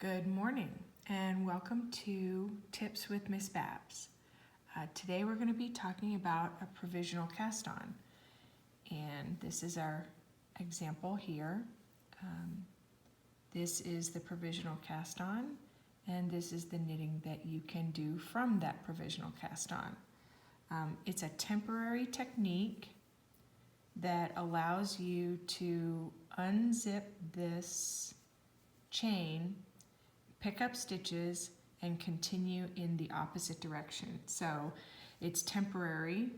Good morning and welcome to Tips with Miss Babs. Today we're going to be talking about a provisional cast on, and this is our example here. This is the provisional cast on, and this is the knitting that you can do from that provisional cast on. It's a temporary technique that allows you to unzip this chain, pick up stitches, and continue in the opposite direction. So it's temporary.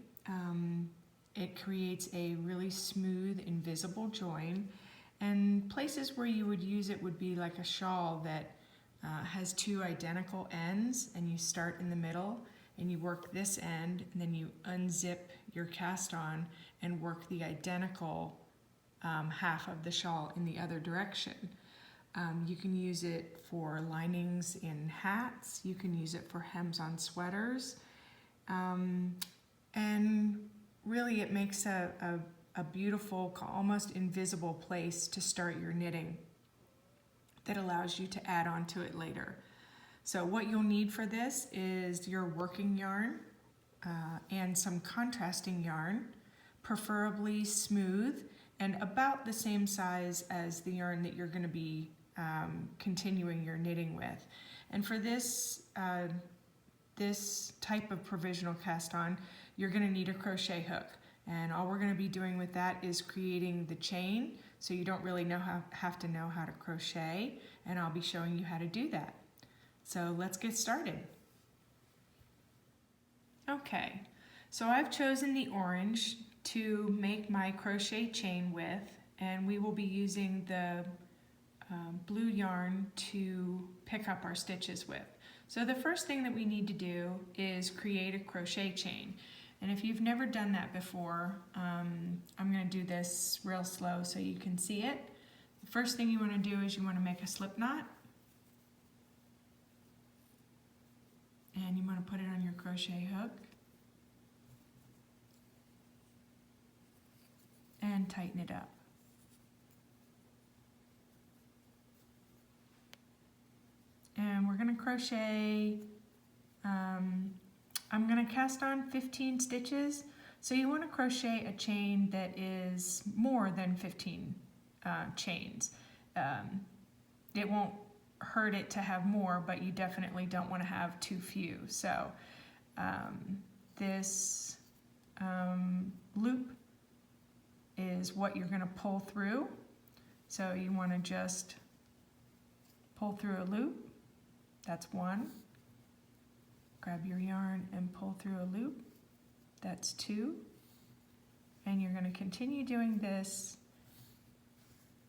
It creates a really smooth, invisible join, and places where you would use it would be like a shawl that has two identical ends, and you start in the middle and you work this end, and then you unzip your cast on and work the identical half of the shawl in the other direction. You can use it for linings in hats, you can use it for hems on sweaters, and really it makes a beautiful, almost invisible place to start your knitting that allows you to add on to it later. So what you'll need for this is your working yarn and some contrasting yarn, preferably smooth and about the same size as the yarn that you're going to be continuing your knitting with. And for this this type of provisional cast on, you're going to need a crochet hook, and all we're going to be doing with that is creating the chain, so you don't really have to know how to crochet, and I'll be showing you how to do that. So let's get started. Okay, so I've chosen the orange to make my crochet chain with, and we will be using the blue yarn to pick up our stitches with. So the first thing that we need to do is create a crochet chain. And if you've never done that before, I'm going to do this real slow so you can see it. The first thing you want to do is you want to make a slip knot. And you want to put it on your crochet hook. And tighten it up. And we're going to crochet, I'm going to cast on 15 stitches. So you want to crochet a chain that is more than 15 chains. It won't hurt it to have more, but you definitely don't want to have too few. So this loop is what you're going to pull through. So you want to just pull through a loop. That's one. Grab your yarn and pull through a loop. That's two. And you're going to continue doing this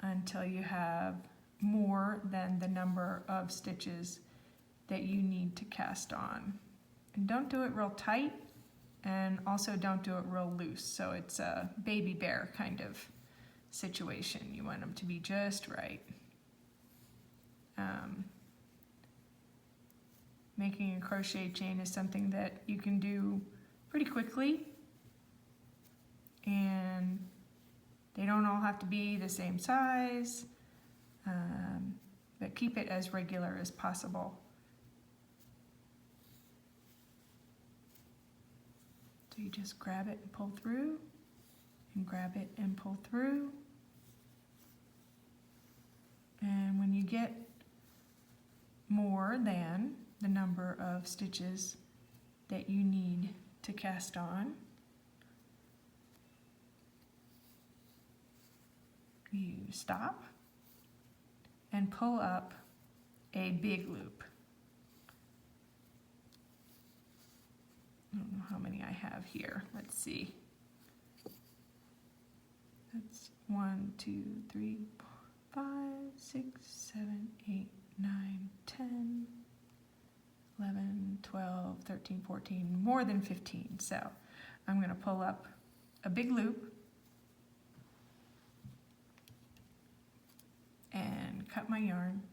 until you have more than the number of stitches that you need to cast on. And don't do it real tight, and also don't do it real loose, so it's a baby bear kind of situation. You want them to be just right. Making a crochet chain is something that you can do pretty quickly, and they don't all have to be the same size, but keep it as regular as possible. So you just grab it and pull through, and grab it and pull through, and when you get more than the number of stitches that you need to cast on, you stop and pull up a big loop. I don't know how many I have here. Let's see. That's 1, 2, 3, 4, 5, 6, 7, 8, 9, 10, 11, 12, 13, 14, more than 15. So I'm going to pull up a big loop and cut my yarn.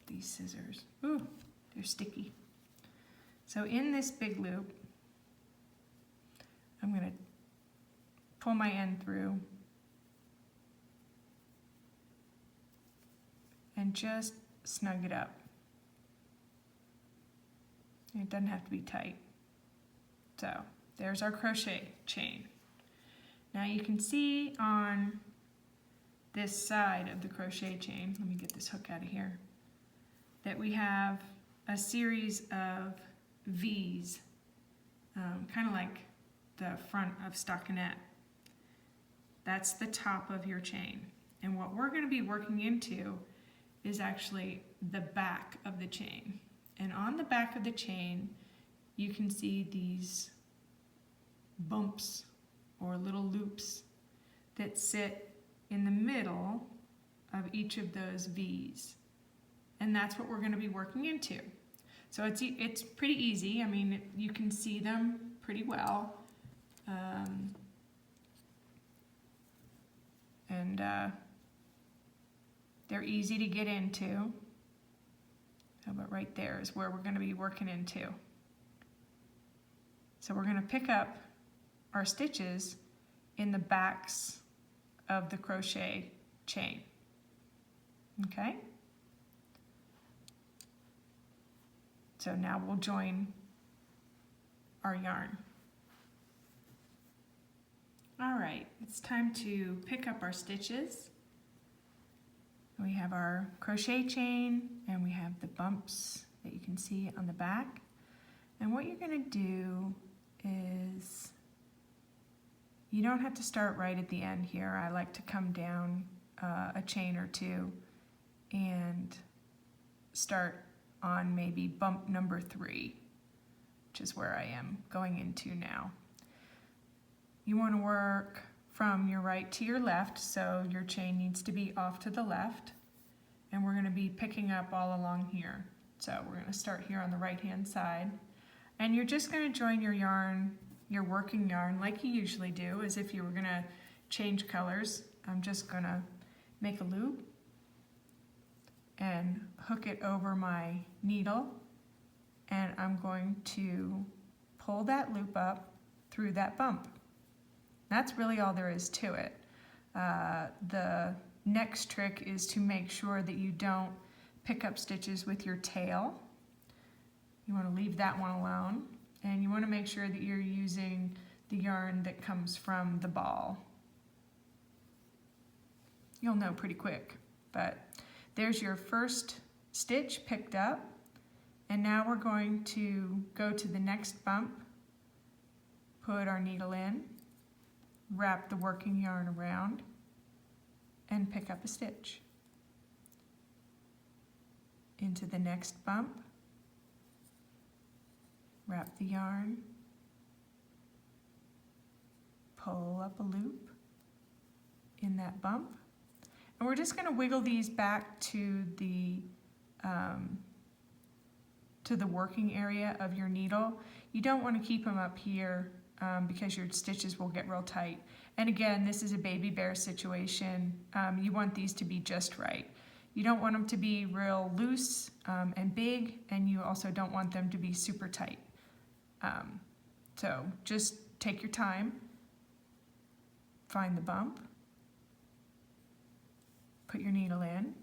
These scissors, ooh, they're sticky. So in this big loop, I'm going to pull my end through and just snug it up. It doesn't have to be tight. So there's our crochet chain. Now you can see on this side of the crochet chain, let me get this hook out of here, that we have a series of V's, kind of like the front of stockinette. That's the top of your chain. And what we're going to be working into is actually the back of the chain. And on the back of the chain, you can see these bumps or little loops that sit in the middle of each of those V's. And that's what we're going to be working into. So it's pretty easy. I mean, you can see them pretty well. They're easy to get into. But right there is where we're going to be working into. So we're going to pick up our stitches in the backs of the crochet chain. Okay? So now we'll join our yarn. All right, it's time to pick up our stitches. We have our crochet chain and we have the bumps that you can see on the back. And what you're going to do is, you don't have to start right at the end here. I like to come down a chain or two and start on maybe bump number 3, which is where I am going into now. You want to work from your right to your left, so your chain needs to be off to the left, and we're going to be picking up all along here. So we're going to start here on the right hand side, and you're just going to join your yarn, your working yarn, like you usually do, as if you were going to change colors. I'm just going to make a loop and hook it over my needle, and I'm going to pull that loop up through that bump. That's really all there is to it. The next trick is to make sure that you don't pick up stitches with your tail. You want to leave that one alone, and you want to make sure that you're using the yarn that comes from the ball. You'll know pretty quick, but there's your first stitch picked up, and now we're going to go to the next bump, put our needle in, wrap the working yarn around, and pick up a stitch. Into the next bump, wrap the yarn, pull up a loop in that bump, and we're just going to wiggle these back to the working area of your needle. You don't want to keep them up here because your stitches will get real tight. And again, this is a baby bear situation. You want these to be just right. You don't want them to be real loose and big, and you also don't want them to be super tight. So just take your time, find the bump, put your needle in,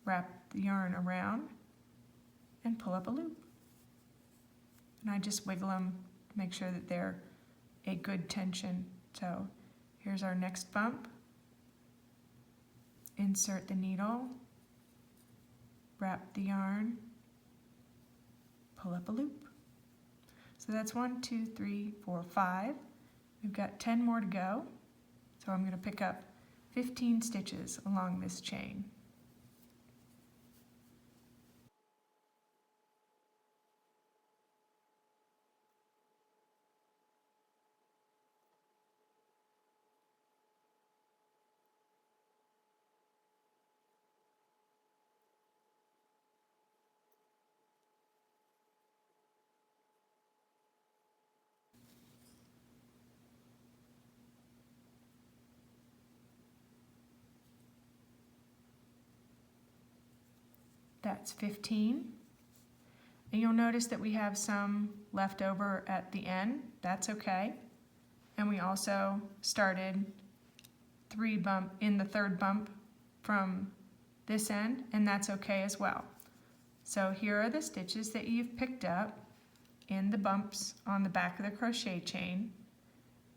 wrap the yarn around, and pull up a loop. And I just wiggle them to make sure that they're a good tension. So here's our next bump. Insert the needle, wrap the yarn, pull up a loop. So that's 1, 2, 3, 4, 5. We've got 10 more to go. So I'm going to pick up 15 stitches along this chain. That's 15. And you'll notice that we have some left over at the end. That's okay. And we also started 3 bump in the third bump from this end, and that's okay as well. So here are the stitches that you've picked up in the bumps on the back of the crochet chain.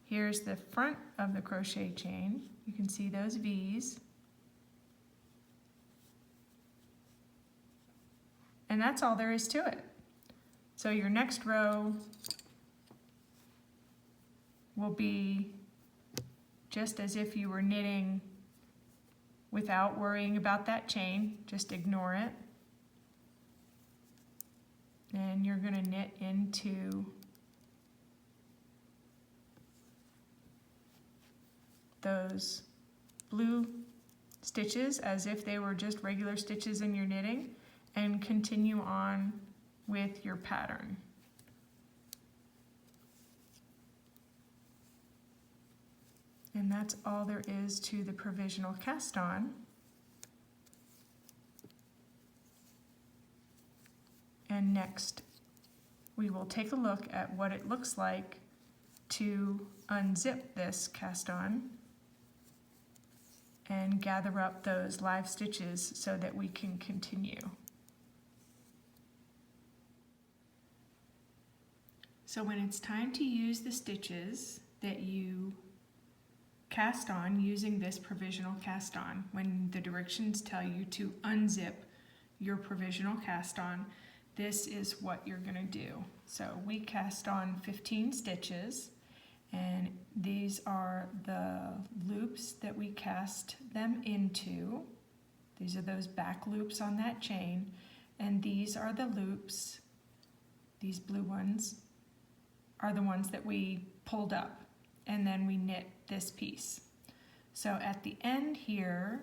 Here's the front of the crochet chain. You can see those V's. And that's all there is to it. So your next row will be just as if you were knitting without worrying about that chain. Just ignore it. And you're going to knit into those blue stitches as if they were just regular stitches in your knitting, and continue on with your pattern. And that's all there is to the provisional cast on. And next, we will take a look at what it looks like to unzip this cast on and gather up those live stitches so that we can continue. So when it's time to use the stitches that you cast on using this provisional cast on, when the directions tell you to unzip your provisional cast on, this is what you're going to do. So we cast on 15 stitches, and these are the loops that we cast them into. These are those back loops on that chain, and these are the loops, these blue ones are the ones that we pulled up, and then we knit this piece. So at the end here,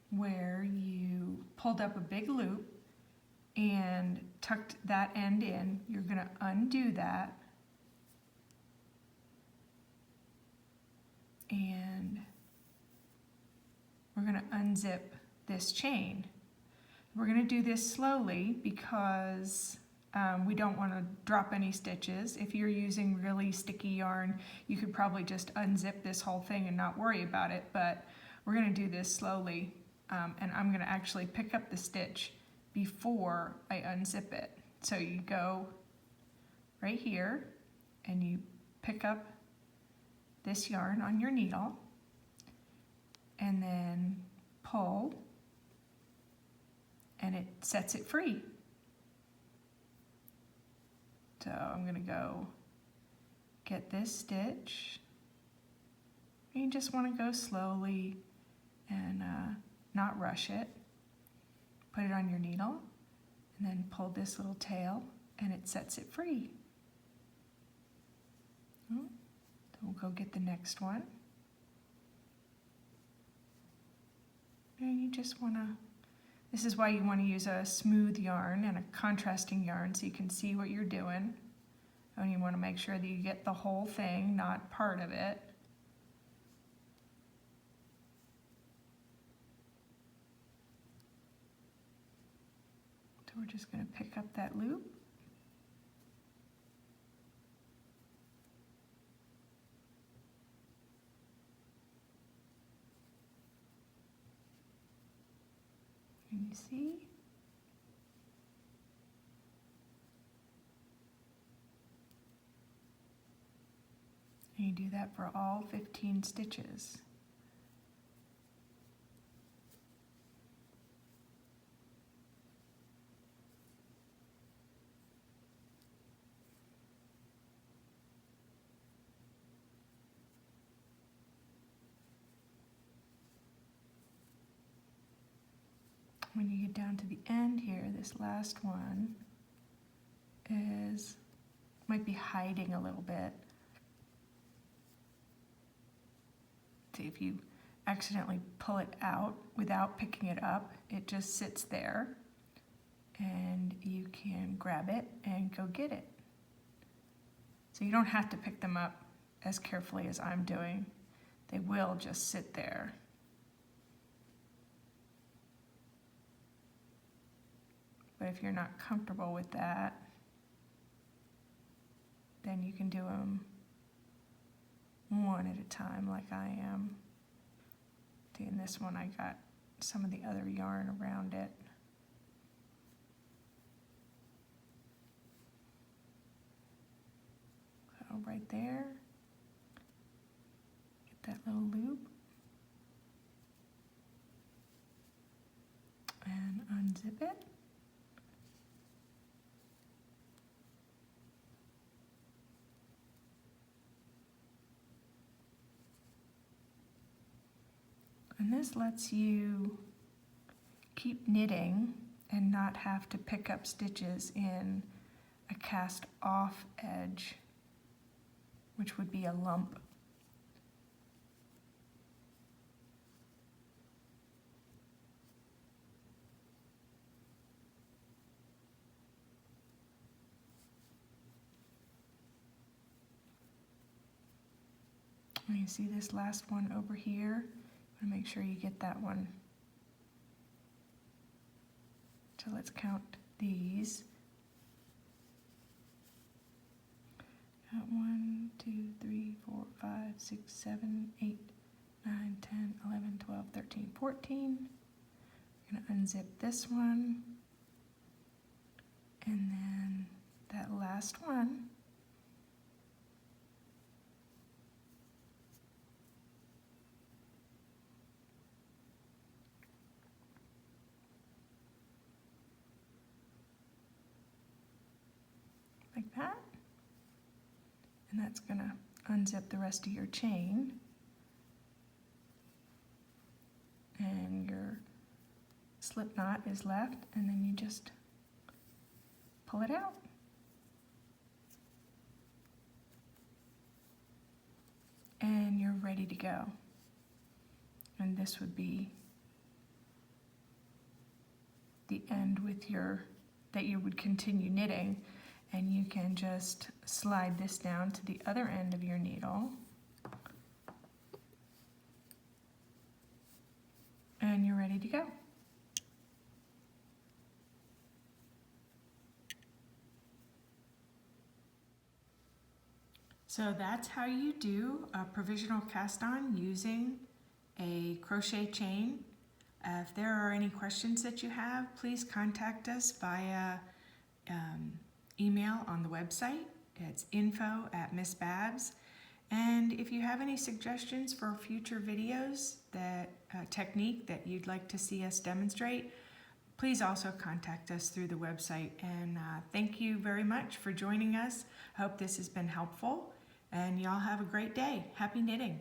where you pulled up a big loop and tucked that end in, you're going to undo that, and we're going to unzip this chain. We're going to do this slowly because we don't want to drop any stitches. If you're using really sticky yarn, you could probably just unzip this whole thing and not worry about it, but we're going to do this slowly, and I'm going to actually pick up the stitch before I unzip it. So you go right here and you pick up this yarn on your needle and then pull, and it sets it free. So I'm going to go get this stitch. You just want to go slowly and not rush it. Put it on your needle and then pull this little tail, and it sets it free. So we'll go get the next one. And you just want to, this is why you want to use a smooth yarn and a contrasting yarn so you can see what you're doing. And you want to make sure that you get the whole thing, not part of it. So we're just going to pick up that loop. Can you see? And you do that for all 15 stitches. When you get down to the end here, this last one might be hiding a little bit. See, if you accidentally pull it out without picking it up, it just sits there, and you can grab it and go get it. So you don't have to pick them up as carefully as I'm doing. They will just sit there. But if you're not comfortable with that, then you can do them one at a time like I am. See, in this one I got some of the other yarn around it. So right there, get that little loop and unzip it. And this lets you keep knitting and not have to pick up stitches in a cast off edge, which would be a lump. And you see this last one over here? I'm gonna make sure you get that one. So let's count these. Count 1, 2, 3, 4, 5, 6, 7, 8, 9, 10, 11, 12, 13, 14. I'm gonna unzip this one. And then that last one. Like that. And that's going to unzip the rest of your chain. And your slip knot is left, and then you just pull it out. And you're ready to go. And this would be the end with your, that you would continue knitting. And you can just slide this down to the other end of your needle. And you're ready to go. So that's how you do a provisional cast on using a crochet chain. If there are any questions that you have, please contact us via email on the website. It's info@MissBabs. And if you have any suggestions for future videos, that technique that you'd like to see us demonstrate, please also contact us through the website. And thank you very much for joining us. I hope this has been helpful, and y'all have a great day. Happy knitting.